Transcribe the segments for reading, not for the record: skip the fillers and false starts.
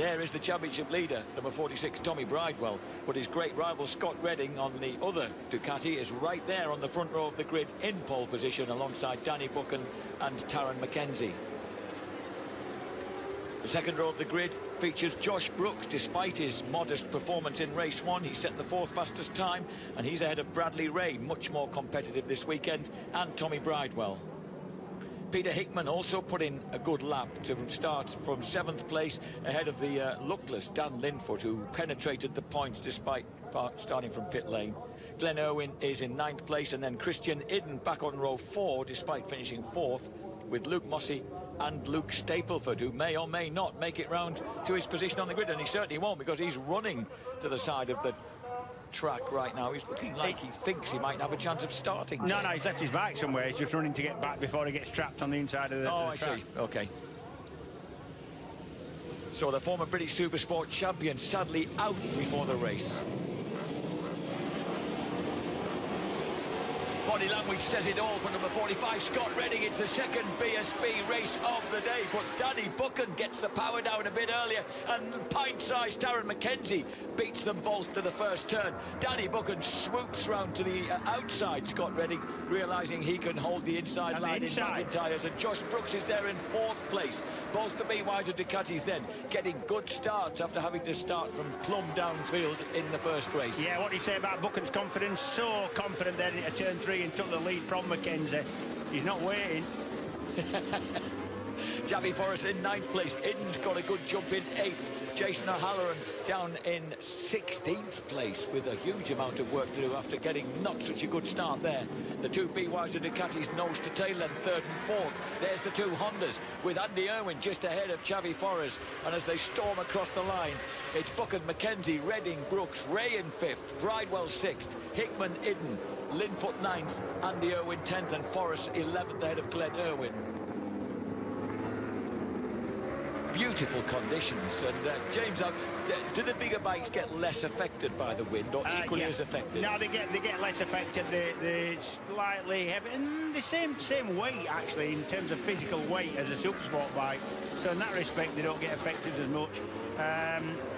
There is the championship leader, number 46, Tommy Bridewell. But his great rival, Scott Redding, on the other Ducati, is right there on the front row of the grid in pole position alongside Danny Buchan and Taron McKenzie. The second row of the grid features Josh Brooks. Despite his modest performance in race 1, he set the 4th fastest time, and he's ahead of Bradley Ray, much more competitive this weekend, and Tommy Bridewell. Peter Hickman also put in a good lap to start from 7th place ahead of the luckless Dan Linfoot, who penetrated the points despite starting from pit lane. Glenn Irwin is in 9th place, and then Christian Idden back on row 4 despite finishing 4th, with Luke Mossey and Luke Stapleford, who may or may not make it round to his position on the grid, and he certainly won't, because he's running to the side of the track right now. He's looking like he thinks he might have a chance of starting. No, he's left his bike somewhere. He's just running to get back before he gets trapped on the inside of the I track. see. Okay. So the former British Supersport champion sadly out before the race. Body language says it all for number 45, Scott Redding. It's the second BSB race of the day, but Danny Buchan gets the power down a bit earlier, and pint-sized Taron McKenzie beats them both to the first turn. Danny Buchan swoops round to the outside Scott Redding, realising he can hold the inside line in McIntyres, and Josh Brooks is there in 4th place. Both the BYs and Ducatis then getting good starts after having to start from plumb downfield in the first race. Yeah, what do you say about Buchan's confidence? So confident then at turn 3 and took the lead from McKenzie. He's not waiting. Javi Forrest in 9th place. Idden's got a good jump in 8th. Jason O'Halloran down in 16th place with a huge amount of work to do after getting not such a good start there. The two BYs and Ducatis nose to tail, then 3rd and 4th. There's the two Hondas with Andy Irwin just ahead of Javi Forrest, and as they storm across the line, it's Buchan, McKenzie, Redding, Brooks, Ray in 5th, Bridewell 6th, Hickman, Idden, Linfoot 9th, Andy Irwin 10th, and Forrest 11th ahead of Glenn Irwin. Beautiful conditions, and James, do the bigger bikes get less affected by the wind, or equally as affected? No, they get less affected. They're slightly heavy, and the same weight actually in terms of physical weight as a Supersport bike. So in that respect, they don't get affected as much.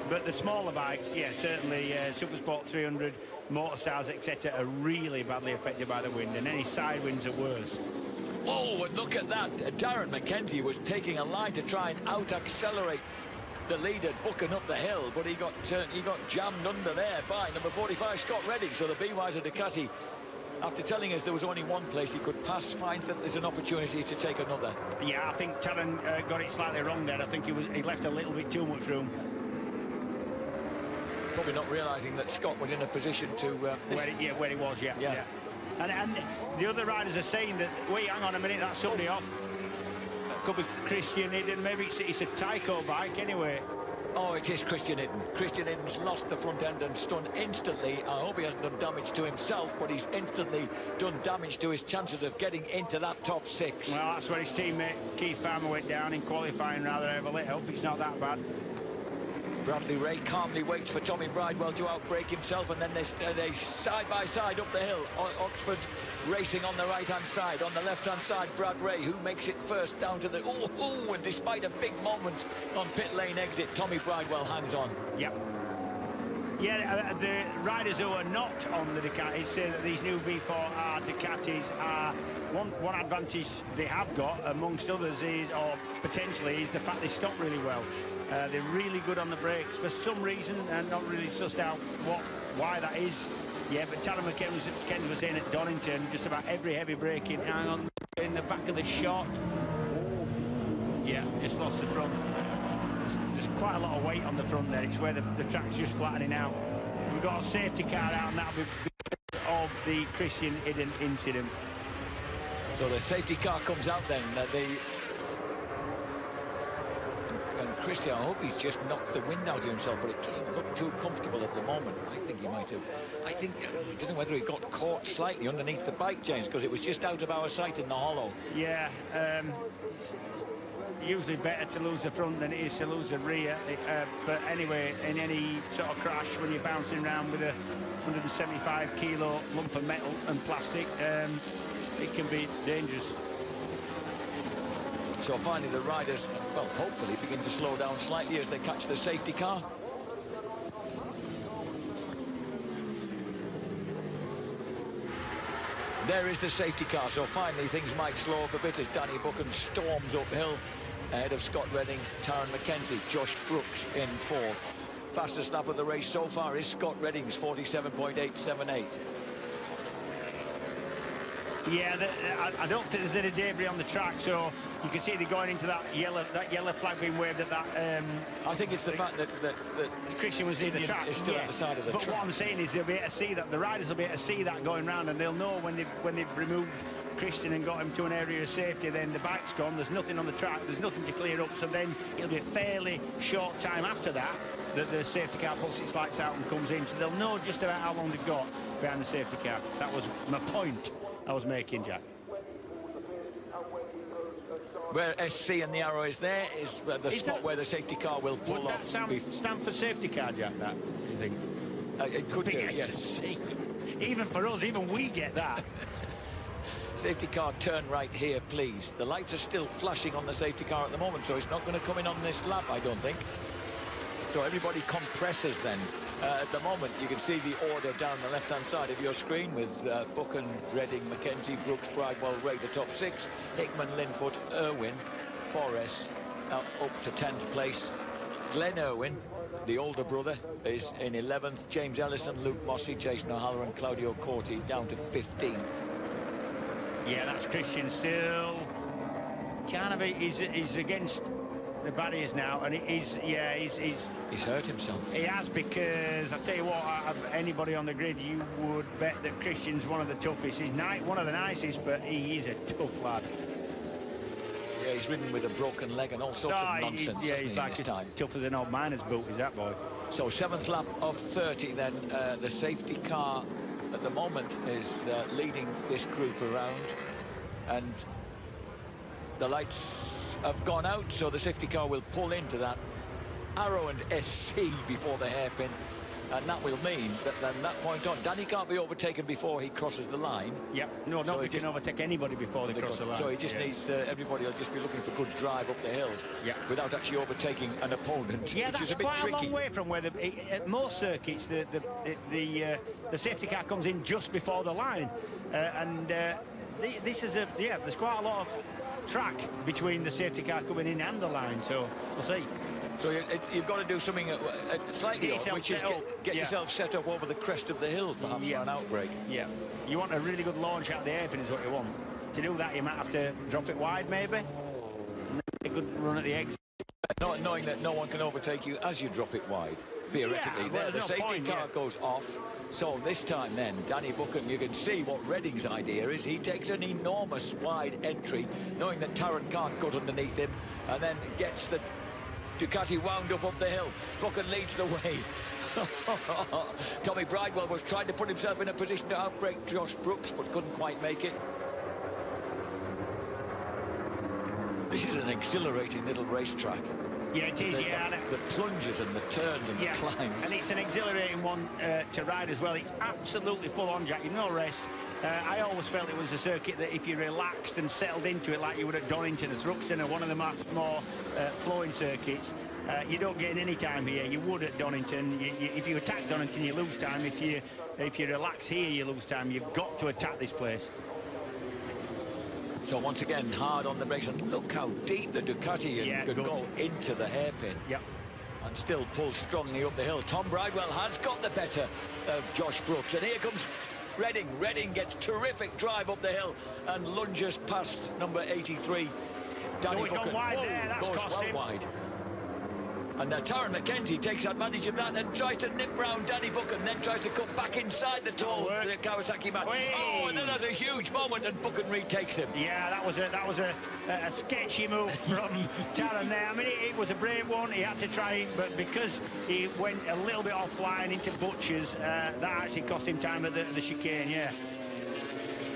But the smaller bikes, yeah, certainly Supersport 300, Motorstyles, etc., are really badly affected by the wind, and any side winds are worse. Oh, and look at that. Taron McKenzie was taking a line to try and out-accelerate the leader, Buchan, up the hill, but he got jammed under there by number 45, Scott Redding. So the BYs of Ducati, after telling us there was only one place he could pass, finds that there's an opportunity to take another. Yeah, I think Taron got it slightly wrong there. I think he left a little bit too much room. Probably not realising that Scott was in a position to... where he was, yeah. And the other riders are saying that, wait, hang on a minute, that's somebody off. Could be Christian Idden, maybe it's a Tyco bike anyway. Oh, it is Christian Idden. Christian Idden's lost the front end and stunned instantly. I hope he hasn't done damage to himself, but he's instantly done damage to his chances of getting into that top 6. Well, that's where his teammate Keith Farmer went down in qualifying rather heavily. I hope it's not that bad. Bradley Ray calmly waits for Tommy Bridewell to outbrake himself, and then they side by side up the hill. Oxford racing on the right-hand side. On the left-hand side, Brad Ray, who makes it first down to the... and despite a big moment on pit lane exit, Tommy Bridewell hangs on. Yep. Yeah, the riders who are not on the Ducatis say that these new V4R Ducatis are... One advantage they have got, amongst others, is, or potentially, is the fact they stop really well. They're really good on the brakes for some reason, and not really sussed out why that is. Yeah, but Taron McKenzie was saying at Donington, just about every heavy braking, hang on, in the back of the shot. Yeah, just lost the front. There's quite a lot of weight on the front there. It's where the track's just flattening out. We've got a safety car out, and that'll be because of the Christian Idden incident. So the safety car comes out then. And Christian, I hope he's just knocked the wind out of himself, but it doesn't look too comfortable at the moment. I think he might have... I don't know whether he got caught slightly underneath the bike, James, because it was just out of our sight in the hollow. Yeah, usually better to lose the front than it is to lose the rear. But anyway, in any sort of crash, when you're bouncing around with a 175 kilo lump of metal and plastic, it can be dangerous. So finally the riders, well, hopefully begin to slow down slightly as they catch the safety car. There is the safety car, so finally things might slow up a bit as Danny Buchan storms uphill ahead of Scott Redding, Taron McKenzie, Josh Brooks in fourth. Fastest lap of the race so far is Scott Redding's 47.878. Yeah, I don't think there's any debris on the track, so you can see they're going into that yellow flag being waved at that. I think it's the fact that Christian was in the track. Is still at the side of the track. But what I'm saying is they'll be able to see that, the riders will be able to see that going round, and they'll know when they've removed Christian and got him to an area of safety, then the bike's gone, there's nothing on the track, there's nothing to clear up, so then it'll be a fairly short time after that the safety car puts its lights out and comes in, so they'll know just about how long they've got behind the safety car. That was my point I was making, Jack. Where SC and the arrow is there is the spot where the safety car will pull off. Would that stand for safety car, Jack, that, do you think? It could be, yes. Even for us, even we get that. Safety car, turn right here, please. The lights are still flashing on the safety car at the moment, so it's not going to come in on this lap, I don't think. So everybody compresses then. At the moment, you can see the order down the left-hand side of your screen with Buchan, Redding, McKenzie, Brooks, Bridewell, Ray, the top six. Hickman, Linfoot, Irwin, Forrest up to 10th place. Glenn Irwin, the older brother, is in 11th. James Ellison, Luke Mossey, Jason O'Halloran, Claudio Corti down to 15th. Yeah, that's Christian still. Kind of, he's against the barriers now, and he's hurt himself. He has, because I tell you what, out of anybody on the grid, you would bet that Christian's one of the toughest. He's one of the nicest, but he is a tough lad. Yeah, he's ridden with a broken leg and all sorts of nonsense. He's like tough as an old miner's boot, is that boy? So 7th lap of 30 then. The safety car at the moment is leading this group around, and the lights have gone out, so the safety car will pull into that arrow and SC before the hairpin, and that will mean that from that point on, Danny can't be overtaken before he crosses the line. Yep, no, nobody can overtake anybody before they cross the line. So he just needs, everybody will just be looking for good drive up the hill, without actually overtaking an opponent, yeah, which is a bit quite tricky. A long way from where at most circuits the safety car comes in just before the line, this is there's quite a lot of track between the safety car coming in and the line, so we'll see. So you've got to do something slightly odd, which is get yourself set up over the crest of the hill, perhaps, for an outbreak. Yeah, you want a really good launch out the hairpin is what you want. To do that, you might have to drop it wide, maybe, and then a good run at the exit. Not knowing that no one can overtake you as you drop it wide, theoretically. Well, the safety car goes off. So this time then, Danny Buchan, you can see what Redding's idea is. He takes an enormous wide entry, knowing that Taron can't cut underneath him, and then gets the Ducati wound up the hill. Buchan leads the way. Tommy Bridewell was trying to put himself in a position to outbreak Josh Brooks, but couldn't quite make it. This is an exhilarating little racetrack. Yeah, it is, The plunges and the turns and the climbs. And it's an exhilarating one to ride as well. It's absolutely full on, Jack. You've no rest. I always felt it was a circuit that if you relaxed and settled into it like you would at Donington or Thruxton or one of the much more flowing circuits, you don't gain any time here. You would at Donington. If you attack Donington, you lose time. If you relax here, you lose time. You've got to attack this place. So once again, hard on the brakes, and look how deep the Ducati could go into the hairpin. Yep. And still pull strongly up the hill. Tom Bridewell has got the better of Josh Brooks, and here comes Redding. Redding gets terrific drive up the hill and lunges past number 83. Danny Buchan goes well wide. And Taron McKenzie takes advantage of that and tries to nip round Danny Buchan, then tries to cut back inside the tall Kawasaki man. Oh, and then there's a huge moment and Buchan retakes him. Yeah, that was a sketchy move from Taron there. I mean, it was a brave one. He had to try it, but because he went a little bit offline into Butchers, that actually cost him time at the chicane, yeah.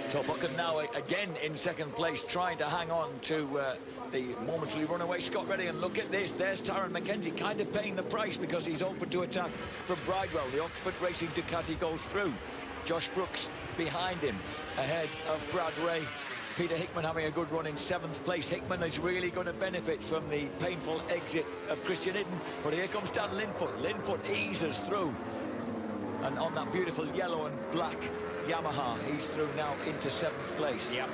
So Buchan now again in second place, trying to hang on to the momentarily runaway Scott Redding. And look at this, there's Taron McKenzie kind of paying the price because he's open to attack from Bridewell. The Oxford Racing Ducati goes through. Josh Brooks behind him, ahead of Brad Ray. Peter Hickman having a good run in 7th place. Hickman is really going to benefit from the painful exit of Christian Hidden. But here comes Dan Linfoot. Linfoot eases through. And on that beautiful yellow and black Yamaha, he's through now into 7th place. Yep.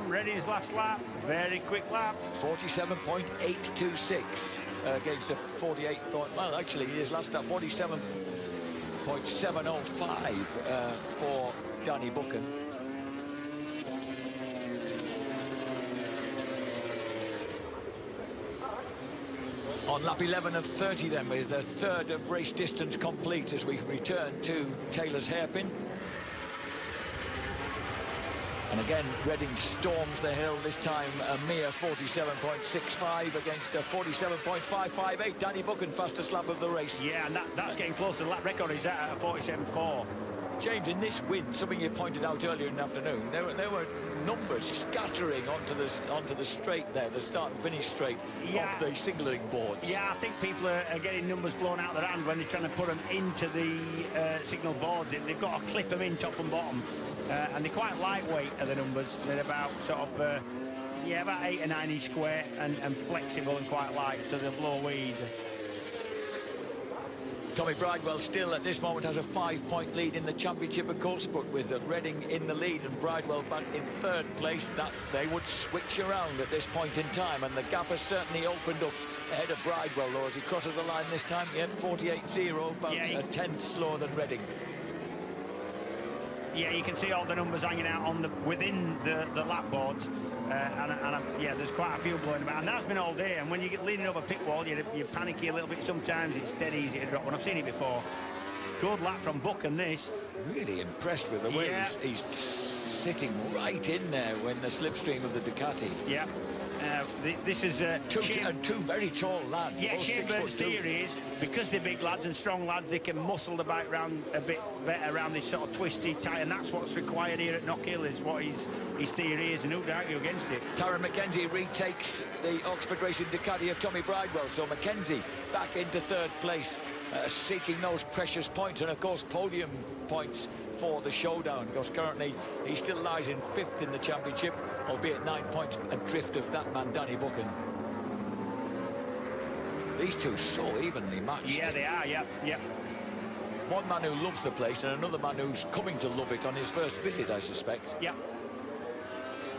Ready his last lap. Very quick lap. 47.826 against a 48. Well, actually, his last lap 47.705 for Danny Buchan. On lap 11 of 30 then, with the third of race distance complete as we return to Taylor's hairpin. And again, Reading storms the hill, this time a mere 47.65 against a 47.558. Danny Buchan, fastest lap of the race. Yeah, and that's getting close to the lap record. He's at 47.4. James, in this win, something you pointed out earlier in the afternoon, there were numbers scattering onto the straight there, the start and finish straight of the signaling boards. Yeah, I think people are getting numbers blown out of their hand when they're trying to put them into the signal boards. They've got to clip them in top and bottom. And they're quite lightweight, are the numbers. They're about sort of, about 8 or 9 inch square and flexible and quite light, so they'll blow away easy. Tommy Bridewell still at this moment has a 5-point lead in the championship, of course, but with Reading in the lead and Bridewell back in 3rd place, that they would switch around at this point in time, and the gap has certainly opened up ahead of Bridewell, though, as he crosses the line this time. 48.0, about a tenth slower than Reading. Yeah, you can see all the numbers hanging out on within the lap boards, yeah, there's quite a few blowing about, and that's been all day. And when you get leaning over pit wall, you're panicky a little bit. Sometimes it's dead easy to drop. When I've seen it before. Good lap from Buchan. This really impressed with the way he's sitting right in there when the slipstream of the Ducati. Yeah. This is two very tall lads. Yeah, Shane Burton's theory is because they're big lads and strong lads, they can muscle the bike round a bit better around this sort of twisty, tight, and that's what's required here at Knockhill, is what his theory is, and who'd argue against it. Taron McKenzie retakes the Oxford Racing Ducati of Tommy Bridewell, so McKenzie back into 3rd place, seeking those precious points, and of course podium points for the showdown, because currently he still lies in 5th in the championship, albeit 9 points adrift of that man, Danny Buchan. These two so evenly matched. Yeah, they are, yeah. One man who loves the place and another man who's coming to love it on his first visit, I suspect. Yeah.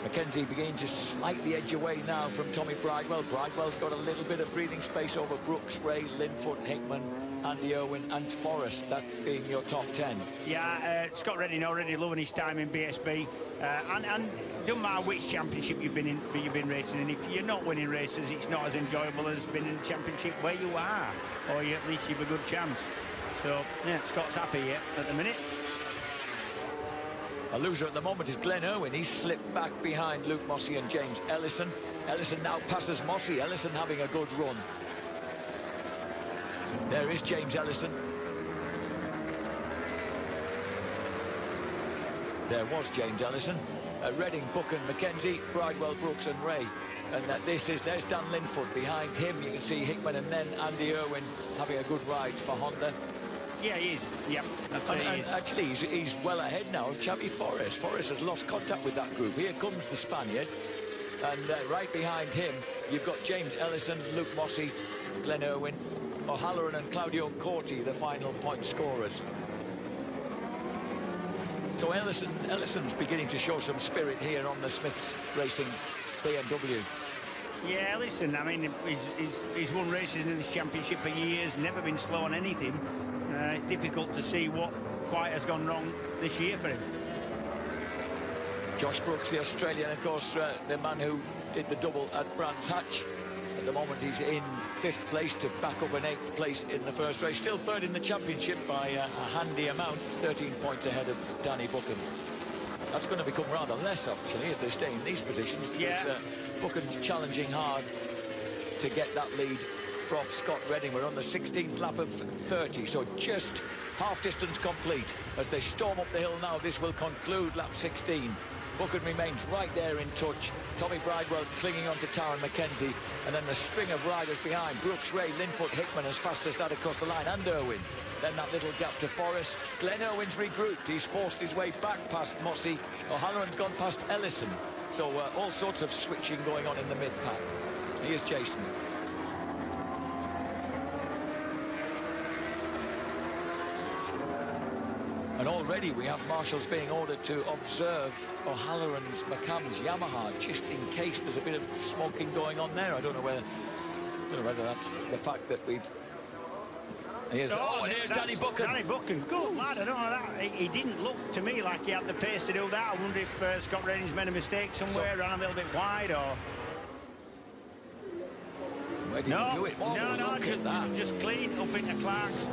McKenzie beginning to slightly edge away now from Tommy Bridewell. Bridewell's got a little bit of breathing space over Brooks, Ray, Linfoot, Hickman, Andy Irwin and Forrest, that being your top 10. Yeah, Scott Redding already loving his time in BSB, and doesn't matter which championship you've been racing in. If you're not winning races, it's not as enjoyable as being in the championship where you are, or at least you've a good chance. So yeah, Scott's happy here at the minute. A loser at the moment is Glenn Irwin. He's slipped back behind Luke Mossey and James Ellison. Ellison now passes Mossey. Ellison having a good run. There is James Ellison. There was James Ellison. Reading, Buchan, McKenzie, Bridewell, Brooks and Ray. And there's Dan Linfoot. Behind him you can see Hickman and then Andy Irwin having a good ride for Honda. Yeah, he is. Yep, that's it. And actually, he's well ahead now of Chappie Forrest. Forrest has lost contact with that group. Here comes the Spaniard. And right behind him, you've got James Ellison, Luke Mossey, Glenn Irwin, O'Halloran and Claudio Corti, the final point scorers. So Ellison's beginning to show some spirit here on the Smiths Racing BMW. Yeah, Ellison, I mean, he's won races in this championship for years, never been slow on anything. It's difficult to see what quite has gone wrong this year for him. Josh Brooks, the Australian, of course, the man who did the double at Brands Hatch. At the moment, he's in 5th place to back up an 8th place in the first race. Still 3rd in the championship by a handy amount, 13 points ahead of Danny Buchan. That's going to become rather less, actually, if they stay in these positions. Yeah. Buchan's challenging hard to get that lead from Scott Redding. We're on the 16th lap of 30, so just half distance complete. As they storm up the hill now, this will conclude lap 16. Buchan remains right there in touch. Tommy Bridewell clinging on to Taron McKenzie. And then the string of riders behind. Brooks, Ray, Linfoot, Hickman as fast as that across the line. And Irwin. Then that little gap to Forrest. Glenn Irwin's regrouped. He's forced his way back past Mossy. O'Halloran's gone past Ellison. So all sorts of switching going on in the mid-pack. Here's Jason. And already we have marshals being ordered to observe O'Halloran's McCann's Yamaha, just in case there's a bit of smoking going on there. I don't know whether that's the fact that we've... And here's Danny Buchan. Danny Buchan, good lad. I don't know that. He didn't look to me like he had the pace to do that. I wonder if Scott Redding's made a mistake somewhere, ran a little bit wide, or... Where did he do it? Oh, no, just clean up into Clark's.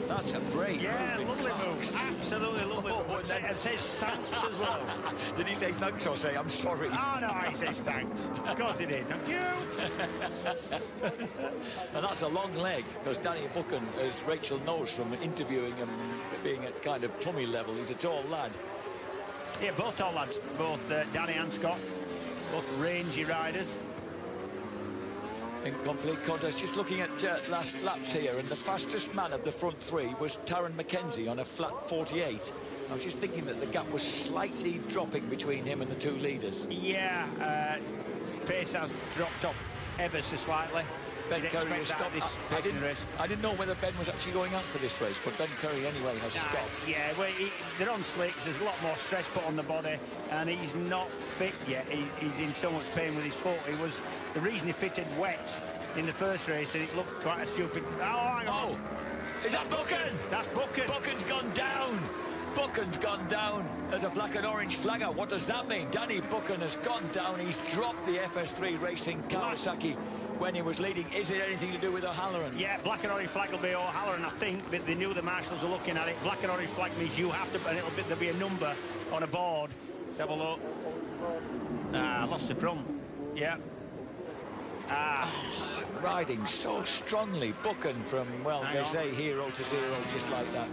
That's a break. Yeah, lovely move. Absolutely lovely move. And says thanks as well. Did he say thanks or say I'm sorry? Oh, no, he says thanks. Of course he did. Thank you. And that's a long leg, because Danny Buchan, as Rachel knows from interviewing him, being at kind of tummy level, he's a tall lad. Yeah, both tall lads. Both Danny and Scott. Both rangy riders. In complete contest, just looking at last laps here, and the fastest man of the front three was Taron McKenzie on a flat 48. I was just thinking that the gap was slightly dropping between him and the two leaders. Yeah, pace has dropped off ever so slightly. Ben Curry has stopped. I didn't know whether Ben was actually going out for this race, but Ben Curry anyway has stopped. Yeah, well, they're on slicks. There's a lot more stress put on the body, and he's not fit yet. He's in so much pain with his foot. It was the reason he fitted wet in the first race, and it looked quite a stupid... Oh, hang on. Oh, is that Buchan? That's Buchan. Buchan's gone down. Buchan's gone down. There's a black and orange flag out. What does that mean? Danny Buchan has gone down. He's dropped the FS3 Racing Kawasaki when he was leading. Is it anything to do with O'Halloran? Yeah, black and orange flag will be O'Halloran, I think, but they knew the marshals were looking at it. Black and orange flag means you have to, and there'll be a number on a board. Let's have a look. Lost the front. Yeah. Riding so strongly. Buchan from, well, they say 0 to 0, just like that.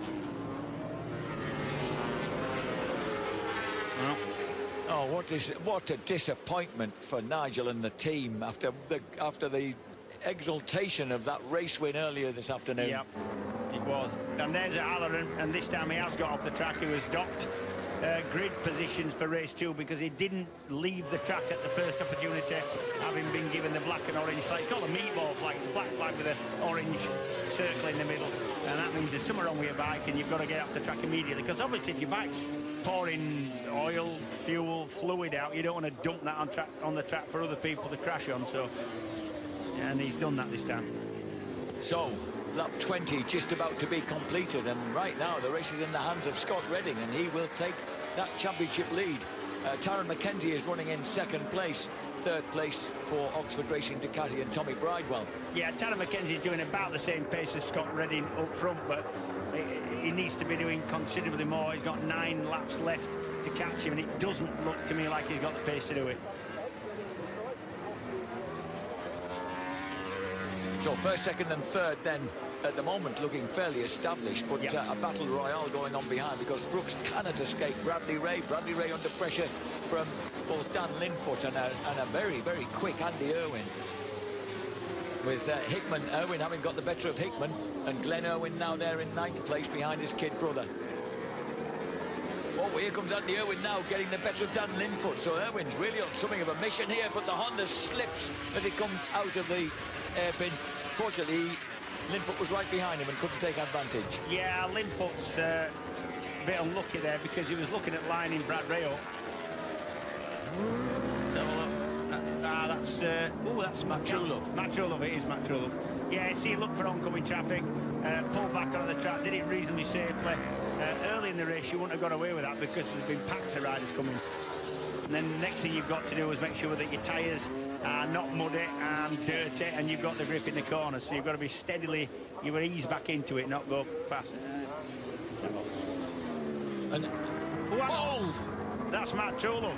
Well. Oh, what a disappointment for Nigel and the team after the exultation of that race win earlier this afternoon. Yep, it was. And there's O'Halloran, and this time he has got off the track. He was docked grid positions for race 2 because he didn't leave the track at the first opportunity, having been given the black and orange flag. It's called a meatball flag. It's a black flag with an orange circle in the middle, and that means there's something wrong with your bike and you've got to get off the track immediately, because obviously if your bike's pouring oil, fuel, fluid out, you don't want to dump that on the track for other people to crash on. So, and he's done that this time. So lap 20 just about to be completed, and right now the race is in the hands of Scott Redding, and he will take that championship lead. Taron McKenzie is running in second place. Third place for Oxford Racing Ducati and Tommy Bridewell. Yeah, Taron McKenzie is doing about the same pace as Scott Redding up front, but he needs to be doing considerably more. He's got 9 laps left to catch him, and it doesn't look to me like he's got the pace to do it. So first, second and third then at the moment looking fairly established, but a battle royale going on behind, because Brooks cannot escape Bradley Ray. Bradley Ray under pressure from both Dan Linfoot and a very, very quick Andy Irwin. With Irwin having got the better of Hickman, and Glenn Irwin now there in 9th place behind his kid brother. Oh, here comes Andy Irwin now getting the better of Dan Linfoot. So Irwin's really on something of a mission here, but the Honda slips as he comes out of the airpin. Fortunately, Linfoot was right behind him and couldn't take advantage. Yeah, Linfoot's a bit unlucky there because he was looking at lining Brad Ray up. So that's Matt Trulove. Matt Trulove, it is Matt Trulove. Yeah, see, look for oncoming traffic, pull back onto the track, did it reasonably safely. Early in the race, you wouldn't have got away with that because there's been packs of riders coming. And then the next thing you've got to do is make sure that your tyres are not muddy and dirty, and you've got the grip in the corner. So you've got to be steadily, you will ease back into it, not go fast. And that's Matt Trulove.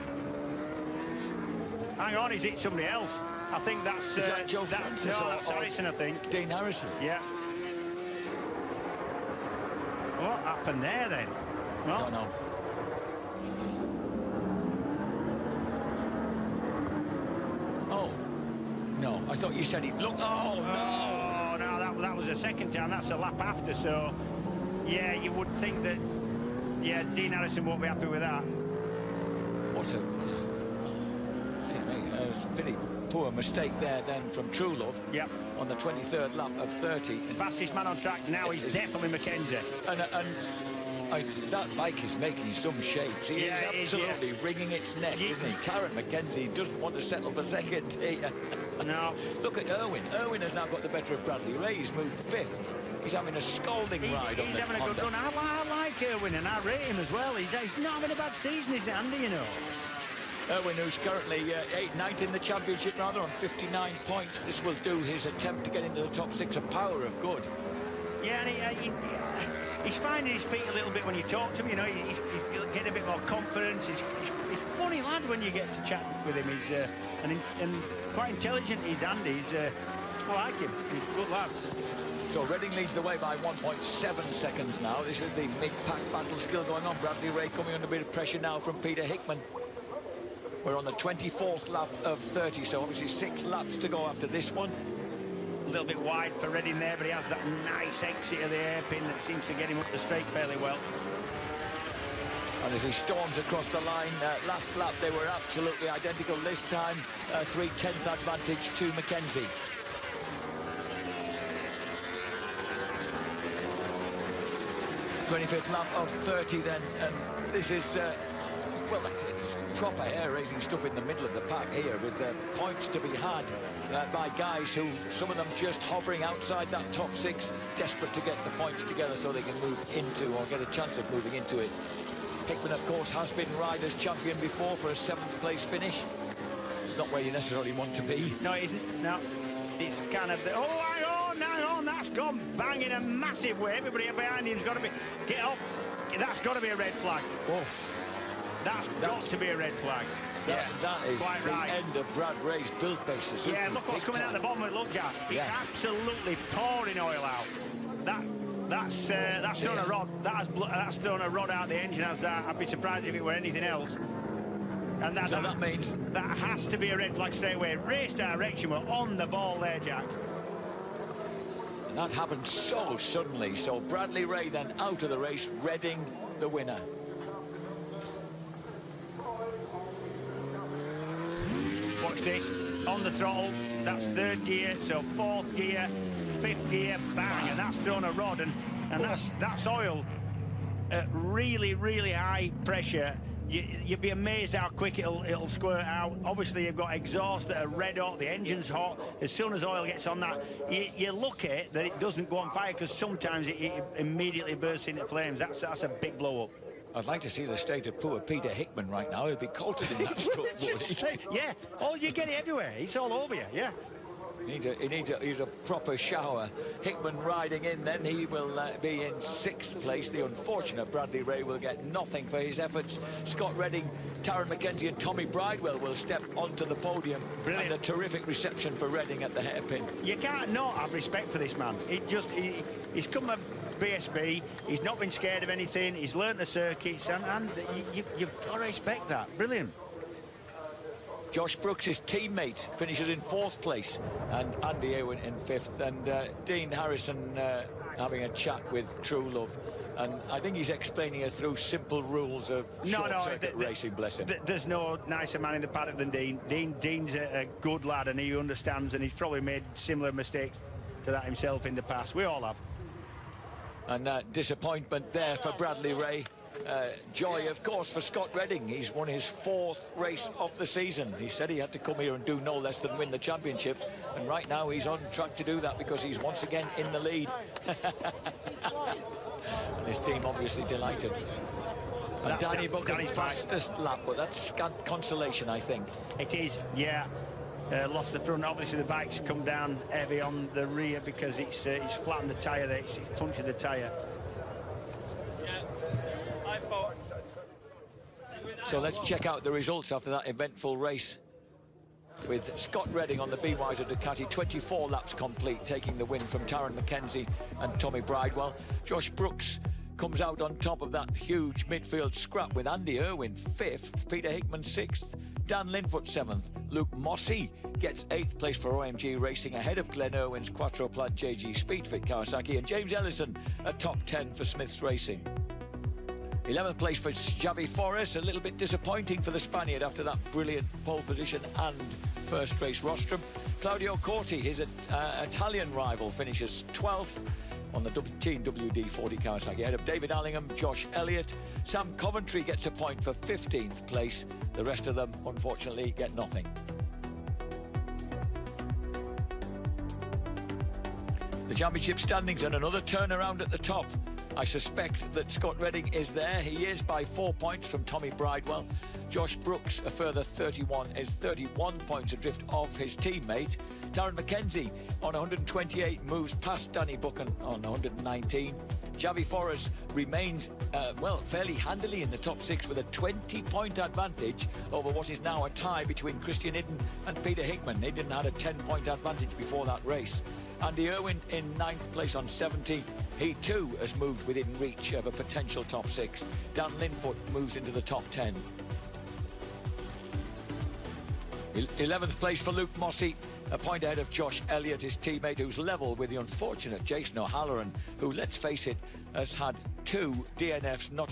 Hang on, he's hit somebody else. I think that's Joe Francis that's Harrison, I think. Dean Harrison. Yeah. What happened there then? Well, don't know. I thought you said he'd look. Oh, no. No, that was the second time. That's a lap after. So, yeah, you would think that, yeah, Dean Harrison won't be happy with that. What a pretty poor mistake there then from Truelove. Yep. On the 23rd lap of 30. Fastest man on track now is definitely Mackenzie. That bike is making some shapes. He is absolutely wringing its neck, isn't he? Tarrant Mackenzie doesn't want to settle for second here. No. Look at Irwin. Irwin has now got the better of Bradley Ray. He's moved 5th. He's having a scalding ride on the He's having a good run. I like Irwin and I rate him as well. He's not having a bad season, is it, Andy, you know? Irwin, who's currently 9th in the championship, rather, on 59 points. This will do his attempt to get into the top 6 a power of good. Yeah, and he's finding his feet a little bit when you talk to him, you know. He's getting a bit more confidence. He's a funny lad when you get to chat with him. He's and quite intelligent. He's Andy. I like him. He's a good lad. So Reading leads the way by 1.7 seconds now. This is the mid-pack battle still going on. Bradley Ray coming under a bit of pressure now from Peter Hickman. We're on the 24th lap of 30, so obviously 6 laps to go after this one. A little bit wide for Reading there, but he has that nice exit of the hairpin that seems to get him up the straight fairly well. And as he storms across the line, last lap they were absolutely identical. This time, 3/10 advantage to Mackenzie. '25th lap of 30 then, and this is well, it's proper hair-raising stuff in the middle of the pack here, with points to be had by guys who, some of them just hovering outside that top 6, desperate to get the points together so they can move into, or get a chance of moving into it. Hickman, of course, has been Riders' champion before for a 7th place finish. It's not where you necessarily want to be. No, it isn't. No, it's kind of... Oh, hang on, that's gone bang in a massive way. Everybody behind him's got to be... Get up. That's got to be a red flag. Oof. That's got to be a red flag. That is quite the right. end of Brad Ray's build basis. Yeah, look what's coming out the bottom of it. Look, Jack. It's absolutely pouring oil out. That's thrown a rod. That's thrown a rod out the engine. I'd be surprised if it were anything else. And that means that has to be a red flag straight away. Race direction, we're on the ball there, Jack. And that happened so suddenly. So Bradley Ray then out of the race, Reading the winner. Watch this, on the throttle, that's 3rd gear, so 4th gear, 5th gear, bang, and that's thrown a rod, and that's oil at really, really high pressure. You'd be amazed how quick it'll squirt out. Obviously, you've got exhaust that are red hot, the engine's hot. As soon as oil gets on that, you look at it that it doesn't go on fire, because sometimes it immediately bursts into flames. That's a big blow up. I'd like to see the state of poor Peter Hickman right now. He'll be coated in that stuff, would he? Yeah. Oh, you get it everywhere. It's all over you, yeah. He needs a proper shower. Hickman riding in, then he will be in 6th place. The unfortunate Bradley Ray will get nothing for his efforts. Scott Redding, Tarrant Mackenzie and Tommy Bridewell will step onto the podium. Brilliant. And a terrific reception for Redding at the hairpin. You can't not have respect for this man. He's come a BSB, he's not been scared of anything, he's learnt the circuits, and you've got to respect that. Brilliant. Josh Brooks, his teammate, finishes in 4th place, and Andy Irwin in 5th, and Dean Harrison having a chat with Truelove, and I think he's explaining her through simple rules of short-circuit racing, bless him. There's no nicer man in the paddock than Dean. Dean's a good lad, and he understands, and he's probably made similar mistakes to that himself in the past. We all have. And disappointment there for Bradley Ray. Joy, of course, for Scott Redding. He's won his 4th race of the season. He said he had to come here and do no less than win the championship. And right now he's on track to do that, because he's once again in the lead. And his team obviously delighted. And Danny Booker, fastest lap, but that's scant consolation, I think. It is, yeah. Lost the front. Obviously the bike's come down heavy on the rear because it's flattened the tyre there, it's punctured the tyre. So let's check out the results after that eventful race, with Scott Redding on the BYZ Ducati, 24 laps complete, taking the win from Tarrant Mackenzie and Tommy Bridewell. Josh Brooks comes out on top of that huge midfield scrap, with Andy Irwin 5th, Peter Hickman 6th, Dan Linfoot 7th. Luke Mossey gets 8th place for OMG Racing ahead of Glenn Irwin's Quattro Plant JG Speedfit Kawasaki, and James Ellison a top 10 for Smiths Racing. 11th place for Xavi Forres, a little bit disappointing for the Spaniard after that brilliant pole position and first race rostrum. Claudio Corti, his Italian rival, finishes 12th on the Team WD-40 Kawasaki ahead of David Allingham, Josh Elliott. Sam Coventry gets a point for 15th place. The rest of them, unfortunately, get nothing. The championship standings and another turnaround at the top. I suspect that Scott Redding is there. He is by 4 points from Tommy Bridewell. Josh Brooks, a further 31 points adrift of his teammate. Darren McKenzie on 128 moves past Danny Buchan on 119. Xavi Forres remains, fairly handily in the top 6 with a 20-point advantage over what is now a tie between Christian Idden and Peter Hickman. Idden had a 10-point advantage before that race. Andy Irwin in 9th place on 70. He too has moved within reach of a potential top 6. Dan Linfoot moves into the top 10. 11th place for Luke Mossey, a point ahead of Josh Elliott, his teammate, who's level with the unfortunate Jason O'Halloran, who, let's face it, has had 2 DNFs not